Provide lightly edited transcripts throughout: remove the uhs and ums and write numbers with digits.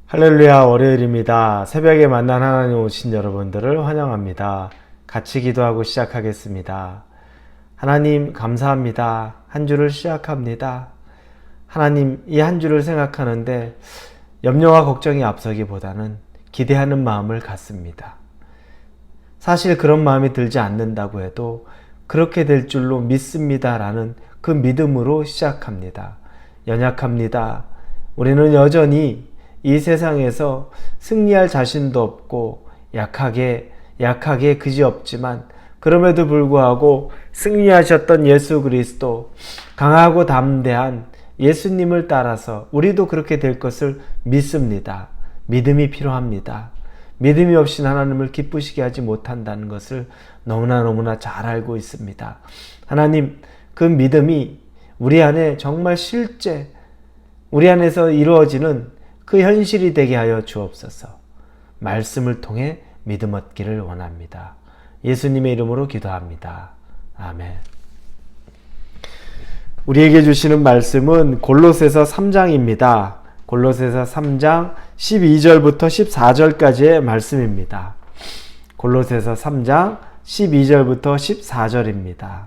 할렐루야, 월요일입니다. 새벽에 만난 하나님 오신 여러분들을 환영합니다. 같이 기도하고 시작하겠습니다. 하나님 감사합니다. 한 주를 시작합니다. 하나님, 이 한 주를 생각하는데 염려와 걱정이 앞서기보다는 기대하는 마음을 갖습니다. 사실 그런 마음이 들지 않는다고 해도 그렇게 될 줄로 믿습니다라는 그 믿음으로 시작합니다. 연약합니다. 우리는 여전히 이 세상에서 승리할 자신도 없고 약하게 그지없지만 그럼에도 불구하고 승리하셨던 예수 그리스도, 강하고 담대한 예수님을 따라서 우리도 그렇게 될 것을 믿습니다. 믿음이 필요합니다. 믿음이 없이 하나님을 기쁘시게 하지 못한다는 것을 너무나 잘 알고 있습니다. 하나님, 그 믿음이 우리 안에 정말 실제 우리 안에서 이루어지는 그 현실이 되게 하여 주옵소서. 말씀을 통해 믿음 얻기를 원합니다. 예수님의 이름으로 기도합니다. 아멘. 우리에게 주시는 말씀은 골로새서 3장입니다. 골로새서 3장 12절부터 14절까지의 말씀입니다. 골로새서 3장 12절부터 14절입니다.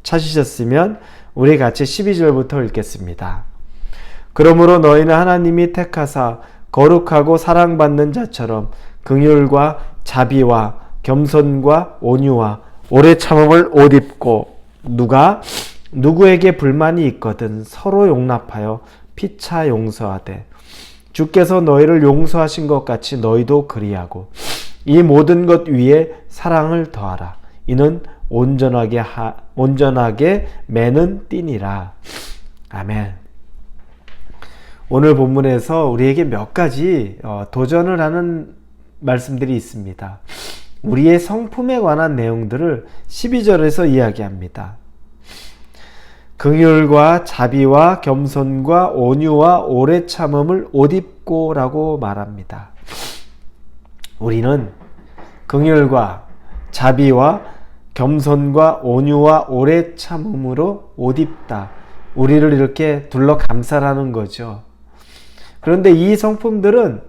찾으셨으면 우리 같이 12절부터 읽겠습니다. 그러므로 너희는 하나님이 택하사 거룩하고 사랑받는 자처럼 긍휼과 자비와 겸손과 온유와 오래 참음을 옷 입고 누가 누구에게 불만이 있거든 서로 용납하여 피차 용서하되 주께서 너희를 용서하신 것 같이 너희도 그리하고 이 모든 것 위에 사랑을 더하라. 이는 온전하게 매는 띠니라. 아멘. 오늘 본문에서 우리에게 몇 가지 도전을 하는 말씀들이 있습니다. 우리의 성품에 관한 내용들을 12절에서 이야기합니다. 긍휼과 자비와 겸손과 온유와 오래 참음을 옷 입고 라고 말합니다. 우리는 긍휼과 자비와 겸손과 온유와 오래 참음으로 옷 입다. 우리를 이렇게 둘러 감싸라는 거죠. 그런데 이 성품들은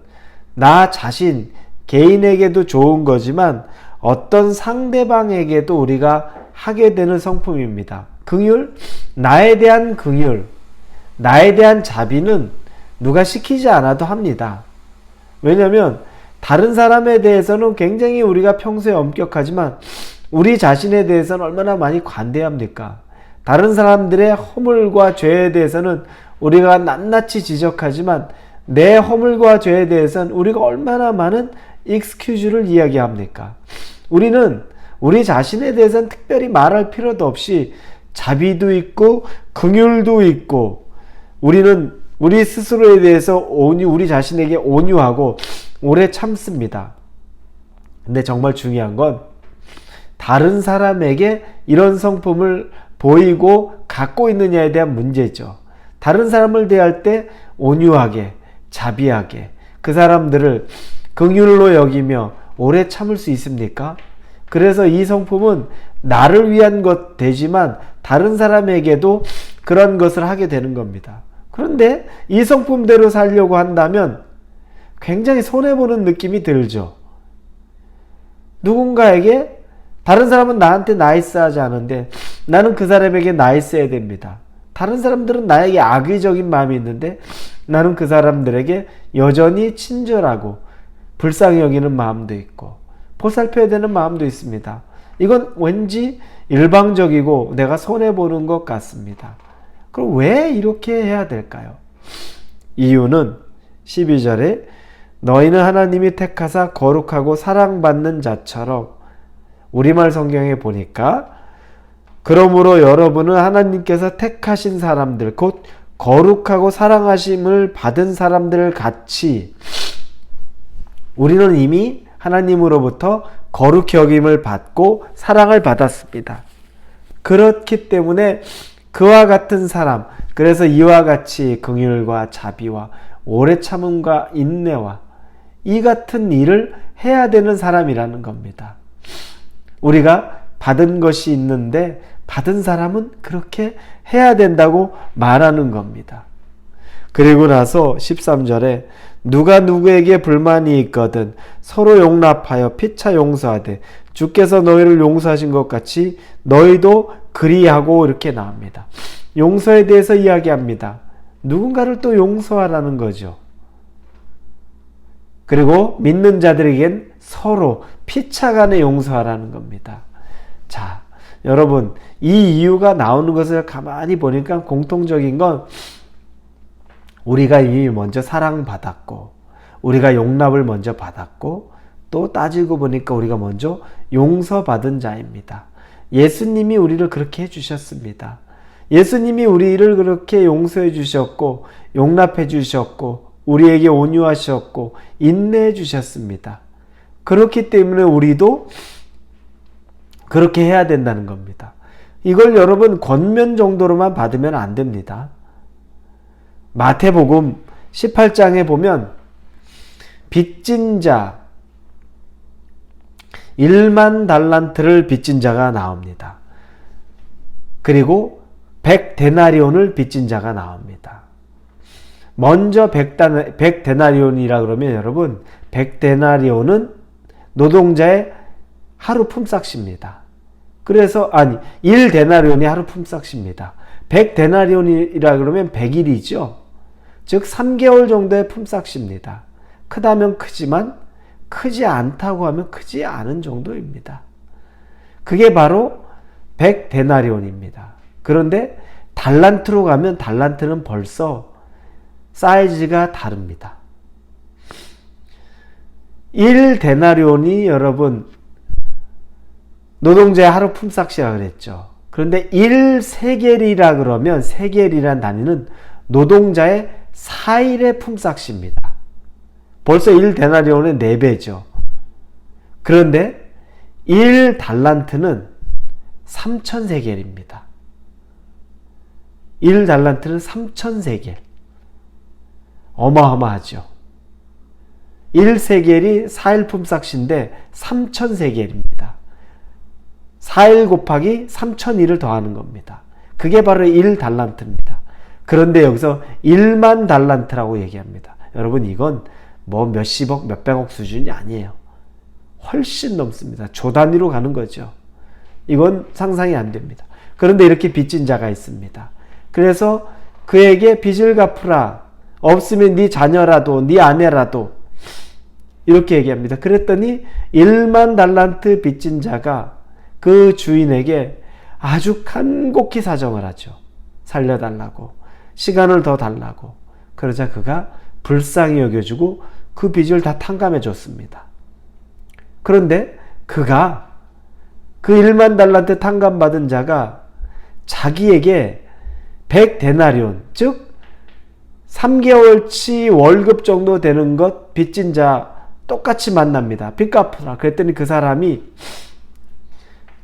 나 자신, 개인에게도 좋은 거지만 어떤 상대방에게도 우리가 하게 되는 성품입니다. 긍휼, 나에 대한 긍휼, 나에 대한 자비는 누가 시키지 않아도 합니다. 왜냐하면 다른 사람에 대해서는 굉장히 우리가 평소에 엄격하지만 우리 자신에 대해서는 얼마나 많이 관대합니까? 다른 사람들의 허물과 죄에 대해서는 우리가 낱낱이 지적하지만 내 허물과 죄에 대해서는 우리가 얼마나 많은 익스큐즈를 이야기합니까? 우리는 우리 자신에 대해서는 특별히 말할 필요도 없이 자비도 있고 긍휼도 있고 우리는 우리 스스로에 대해서 우리 자신에게 온유하고 오래 참습니다. 근데 정말 중요한 건 다른 사람에게 이런 성품을 보이고 갖고 있느냐에 대한 문제죠. 다른 사람을 대할 때 온유하게 자비하게 그 사람들을 긍휼로 여기며 오래 참을 수 있습니까? 그래서 이 성품은 나를 위한 것 되지만 다른 사람에게도 그런 것을 하게 되는 겁니다. 그런데 이 성품대로 살려고 한다면 굉장히 손해보는 느낌이 들죠. 누군가에게 다른 사람은 나한테 나이스하지 않은데 나는 그 사람에게 나이스해야 됩니다. 다른 사람들은 나에게 악의적인 마음이 있는데 나는 그 사람들에게 여전히 친절하고 불쌍히 여기는 마음도 있고 보살펴야 되는 마음도 있습니다. 이건 왠지 일방적이고 내가 손해보는 것 같습니다. 그럼 왜 이렇게 해야 될까요? 이유는 12절에 너희는 하나님이 택하사 거룩하고 사랑받는 자처럼 우리말 성경에 보니까 그러므로 여러분은 하나님께서 택하신 사람들 곧 거룩하고 사랑하심을 받은 사람들 같이 우리는 이미 하나님으로부터 거룩히 여김을 받고 사랑을 받았습니다. 그렇기 때문에 그와 같은 사람, 그래서 이와 같이 긍휼과 자비와 오래 참음과 인내와 이 같은 일을 해야 되는 사람이라는 겁니다. 우리가 받은 것이 있는데 받은 사람은 그렇게 해야 된다고 말하는 겁니다. 그리고 나서 13절에 누가 누구에게 불만이 있거든 서로 용납하여 피차 용서하되 주께서 너희를 용서하신 것 같이 너희도 그리하고 이렇게 나옵니다. 용서에 대해서 이야기합니다. 누군가를 또 용서하라는 거죠. 그리고 믿는 자들에겐 서로 피차간에 용서하라는 겁니다. 자, 여러분 이 이유가 나오는 것을 가만히 보니까 공통적인 건 우리가 이미 먼저 사랑받았고 우리가 용납을 먼저 받았고 또 따지고 보니까 우리가 먼저 용서받은 자입니다. 예수님이 우리를 그렇게 해주셨습니다. 예수님이 우리를 그렇게 용서해 주셨고 용납해 주셨고 우리에게 온유하셨고 인내해 주셨습니다. 그렇기 때문에 우리도 그렇게 해야 된다는 겁니다. 이걸 여러분 권면 정도로만 받으면 안 됩니다. 마태복음 18장에 보면 빚진 자 1만 달란트를 빚진 자가 나옵니다. 그리고 100데나리온을 빚진 자가 나옵니다. 먼저 100데나리온이라 그러면 여러분 100데나리온은 노동자의 하루 품삯입니다. 그래서 1데나리온이 하루 품삯입니다. 100데나리온이라 그러면 100일이죠. 즉 3개월 정도의 품삯입니다. 크다면 크지만 크지 않다고 하면 크지 않은 정도입니다. 그게 바로 100데나리온입니다. 그런데 달란트로 가면 달란트는 벌써 사이즈가 다릅니다. 1데나리온이 여러분 노동자의 하루 품삯이라고 그랬죠. 그런데 1세겔이라 그러면 세겔이란 단위는 노동자의 4일의 품삯입니다. 벌써 1데나리온의 4배죠. 그런데 1달란트는 3,000세겔입니다. 1달란트는 3,000세겔. 어마어마하죠. 1세겔이 4일 품삯인데 3,000세겔입니다. 4일 곱하기 3,001을 더하는 겁니다. 그게 바로 1달란트입니다. 그런데 여기서 1만 달란트라고 얘기합니다. 여러분 이건 뭐 몇십억 몇백억 수준이 아니에요. 훨씬 넘습니다. 조 단위로 가는 거죠. 이건 상상이 안 됩니다. 그런데 이렇게 빚진 자가 있습니다. 그래서 그에게 빚을 갚으라. 없으면 네 자녀라도 네 아내라도 이렇게 얘기합니다. 그랬더니 1만 달란트 빚진 자가 그 주인에게 아주 간곡히 사정을 하죠. 살려달라고 시간을 더 달라고. 그러자 그가 불쌍히 여겨주고 그 빚을 다 탕감해 줬습니다. 그런데 그가 그 1만 달란트 탕감받은 자가 자기에게 100데나리온 즉 3개월치 월급 정도 되는 것 빚진 자 똑같이 만납니다. 빚 갚으라. 그랬더니 그 사람이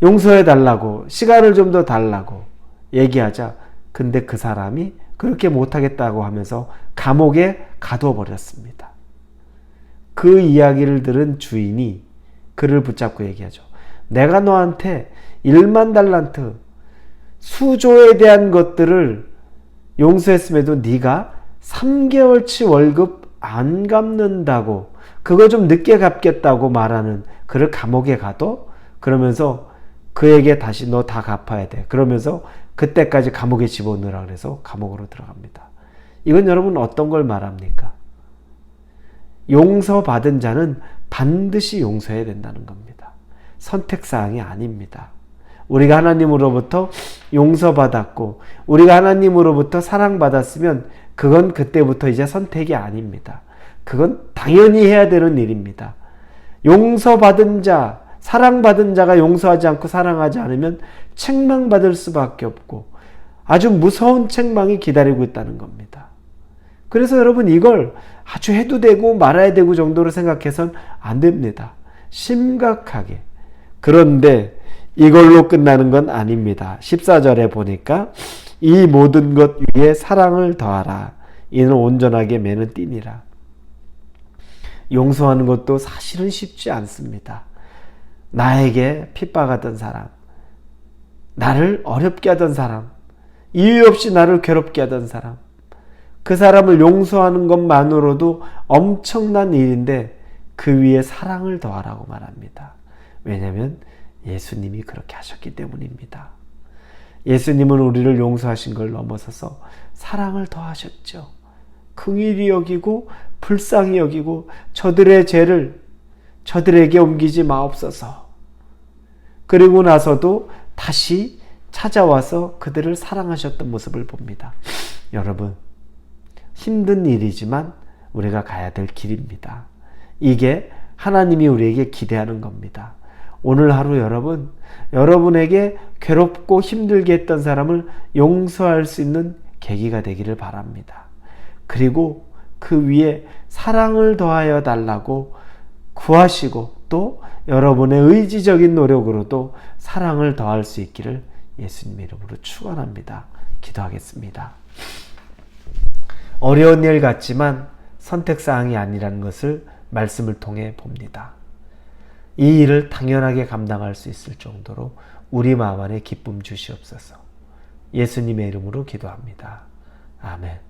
용서해 달라고 시간을 좀 더 달라고 얘기하자 근데 그 사람이 그렇게 못하겠다고 하면서 감옥에 가둬 버렸습니다. 그 이야기를 들은 주인이 그를 붙잡고 얘기하죠. 내가 너한테 1만 달란트 수조에 대한 것들을 용서했음에도 네가 3개월치 월급 안 갚는다고 그거 좀 늦게 갚겠다고 말하는 그를 감옥에 가둬? 그러면서 그에게 다시 너 다 갚아야 돼. 그러면서 그때까지 감옥에 집어넣으라 그래서 감옥으로 들어갑니다. 이건 여러분 어떤 걸 말합니까? 용서받은 자는 반드시 용서해야 된다는 겁니다. 선택사항이 아닙니다. 우리가 하나님으로부터 용서받았고 우리가 하나님으로부터 사랑받았으면 그건 그때부터 이제 선택이 아닙니다. 그건 당연히 해야 되는 일입니다. 용서받은 자, 사랑받은 자가 용서하지 않고 사랑하지 않으면 책망받을 수밖에 없고 아주 무서운 책망이 기다리고 있다는 겁니다. 그래서 여러분 이걸 아주 해도 되고 말아야 되고 정도로 생각해서는 안 됩니다. 심각하게. 그런데 이걸로 끝나는 건 아닙니다. 14절에 보니까 이 모든 것 위에 사랑을 더하라. 이는 온전하게 매는 띠니라. 용서하는 것도 사실은 쉽지 않습니다. 나에게 핍박하던 사람, 나를 어렵게 하던 사람, 이유 없이 나를 괴롭게 하던 사람, 그 사람을 용서하는 것만으로도 엄청난 일인데 그 위에 사랑을 더하라고 말합니다. 왜냐하면 예수님이 그렇게 하셨기 때문입니다. 예수님은 우리를 용서하신 걸 넘어서서 사랑을 더하셨죠. 긍휼히 여기고 불쌍히 여기고 저들의 죄를 저들에게 옮기지 마옵소서. 그리고 나서도 다시 찾아와서 그들을 사랑하셨던 모습을 봅니다. 여러분, 힘든 일이지만 우리가 가야 될 길입니다. 이게 하나님이 우리에게 기대하는 겁니다. 오늘 하루 여러분에게 괴롭고 힘들게 했던 사람을 용서할 수 있는 계기가 되기를 바랍니다. 그리고 그 위에 사랑을 더하여 달라고 구하시고 또 여러분의 의지적인 노력으로도 사랑을 더할 수 있기를 예수님의 이름으로 축원합니다. 기도하겠습니다. 어려운 일 같지만 선택사항이 아니라는 것을 말씀을 통해 봅니다. 이 일을 당연하게 감당할 수 있을 정도로 우리 마음 안에 기쁨 주시옵소서. 예수님의 이름으로 기도합니다. 아멘.